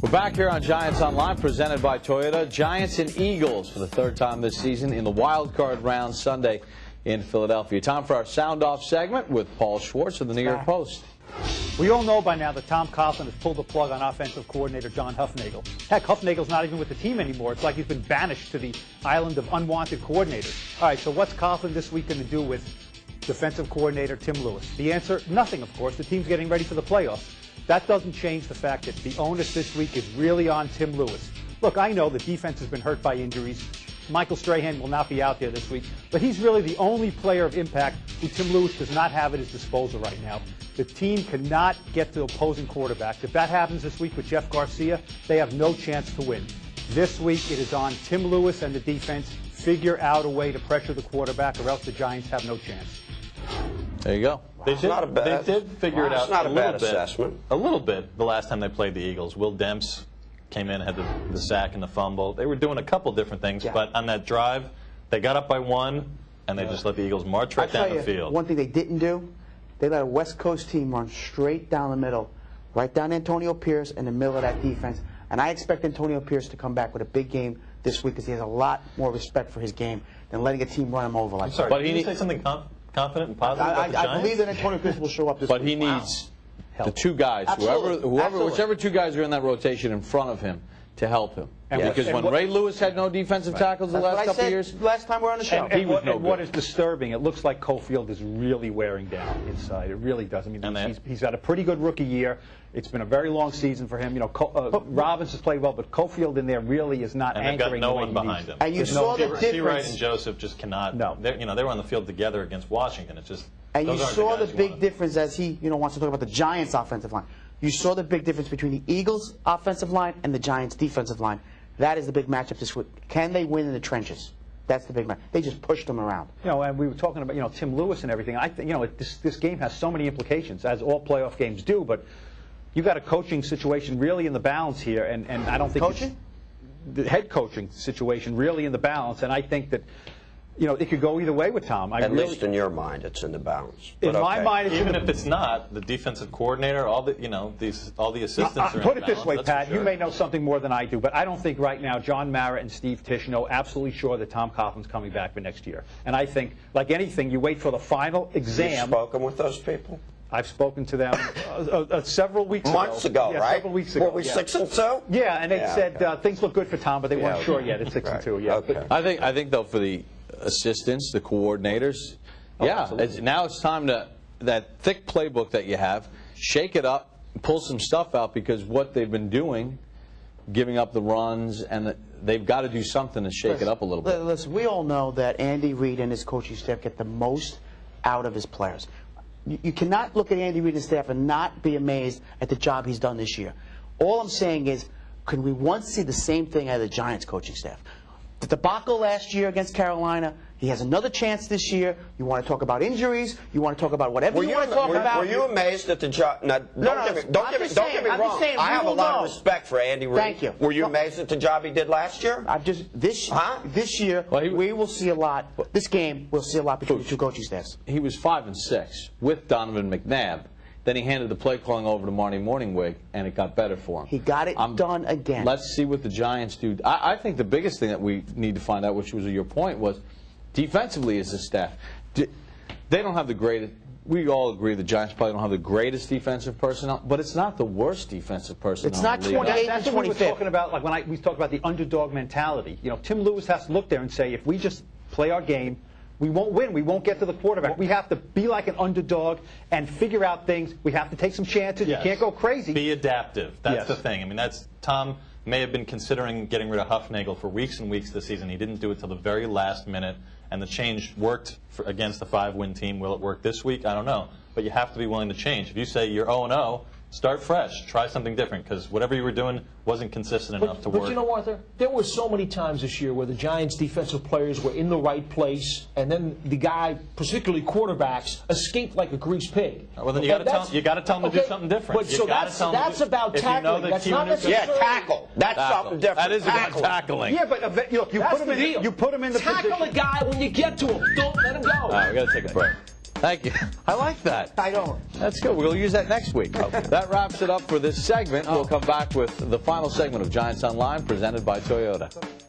We're back here on Giants Online, presented by Toyota. Giants and Eagles for the third time this season in the wild card round Sunday in Philadelphia. Time for our Sound Off segment with Paul Schwartz of the New York Post. We all know by now that Tom Coughlin has pulled the plug on offensive coordinator John Hufnagel. Heck, Hufnagel's not even with the team anymore. It's like he's been banished to the island of unwanted coordinators. All right, so what's Coughlin this week going to do with defensive coordinator Tim Lewis? The answer, nothing, of course. The team's getting ready for the playoffs. That doesn't change the fact that the onus this week is really on Tim Lewis. Look, I know the defense has been hurt by injuries. Michael Strahan will not be out there this week, but he's really the only player of impact who Tim Lewis does not have at his disposal right now. The team cannot get to opposing quarterbacks. If that happens this week with Jeff Garcia, they have no chance to win. This week it is on Tim Lewis and the defense. Figure out a way to pressure the quarterback, or else the Giants have no chance. There you go. They did figure it out. It's not a bad assessment. A little bit the last time they played the Eagles. Will Demps came in, had the sack and the fumble. They were doing a couple different things, but on that drive, they got up by one, and they just let the Eagles march right down the field. One thing they didn't do, they let a West Coast team run straight down the middle, right down Antonio Pierce in the middle of that defense. And I expect Antonio Pierce to come back with a big game this week because he has a lot more respect for his game than letting a team run him over like that. Sorry, did you say something confident and positive about the Giants? I believe that Antonio Pierce will show up this week. But he needs the two guys, Absolutely. whichever two guys are in that rotation in front of him to help him. Because when Ray Lewis had no defensive tackles the last couple of years, last time we were on the show, and what is disturbing, it looks like Cofield is really wearing down inside. It really does. I mean, he's had a pretty good rookie year. It's been a very long season for him. You know, Robbins has played well, but Cofield in there really is not anchoring. And they've got no one behind him. And you saw the difference. Seawright and Joseph just cannot. No, they were on the field together against Washington. It's just. And you saw the big difference as he, wants to talk about the Giants' offensive line. You saw the big difference between the Eagles' offensive line and the Giants' defensive line. That is the big matchup this week. Can they win in the trenches? That's the big match. They just pushed them around. And we were talking about, Tim Lewis and everything. I think, this game has so many implications, as all playoff games do. But you got a coaching situation really in the balance here, and I don't think the head coaching situation really in the balance. And I think that. It could go either way with Tom. At least in your mind, it's in the balance. In my mind, even if it's not, the defensive coordinator, all the assistants are in put it this way, Pat. Sure. You may know something more than I do, but I don't think right now John Mara and Steve Tisch know absolutely sure that Tom Coughlin's coming back for next year. And I think, like anything, you wait for the final exam. You've spoken with those people? I've spoken to them several weeks ago. Months ago, right? Several weeks ago. Were we 6-2? Yeah, and they said things look good for Tom, but they weren't sure yet. It's 6-2. Yeah. Okay. I think though for the assistants, the coordinators, now it's time to that thick playbook that you have, shake it up, pull some stuff out, because what they've been doing, giving up the runs, and they've got to do something to shake it up a little bit. Listen, we all know that Andy Reid and his coaching staff get the most out of his players. You cannot look at Andy Reid and his staff and not be amazed at the job he's done this year. All I'm saying is, can we once see the same thing out of the Giants coaching staff? The debacle last year against Carolina, he has another chance this year. You want to talk about injuries, you want to talk about whatever you want to talk about. Were you amazed at the job? Don't get me wrong. I have a lot of respect for Andy Reid. Thank you. Were you amazed at the job he did last year? This year, we will see a lot. This game, we'll see a lot between the two coaching staffs. He was 5-6 with Donovan McNabb. Then he handed the play calling over to Marty Morningwig, and it got better for him. He got it done again. Let's see what the Giants do. I think the biggest thing that we need to find out, which was your point, was defensively as a staff. They don't have the greatest. We all agree the Giants probably don't have the greatest defensive personnel, but it's not the worst defensive personnel. It's not 28 That's what we were talking about. Like when we talked about the underdog mentality. Tim Lewis has to look there and say, if we just play our game, we won't win. We won't get to the quarterback. We have to be like an underdog and figure out things. We have to take some chances. You can't go crazy. Be adaptive. That's the thing. I mean, Tom may have been considering getting rid of Hufnagel for weeks and weeks this season. He didn't do it till the very last minute, and the change worked against the 5-win team. Will it work this week? I don't know. But you have to be willing to change. If you say you're 0-0, start fresh. Try something different, because whatever you were doing wasn't consistent enough to work. But you know, Arthur, there were so many times this year where the Giants' defensive players were in the right place, and then the guy, particularly quarterbacks, escaped like a greased pig. Well, then you got to tell them to do something different. But so that's about tackling. That's not necessarily. Yeah, tackle. That's something different. That is about tackling. Yeah, but look, you put him in the tackle a guy when you get to him. Don't let him go. All right, we got to take a break. Thank you. I like that. I don't. That's good. We'll use that next week. That wraps it up for this segment. We'll come back with the final segment of Giants Online presented by Toyota.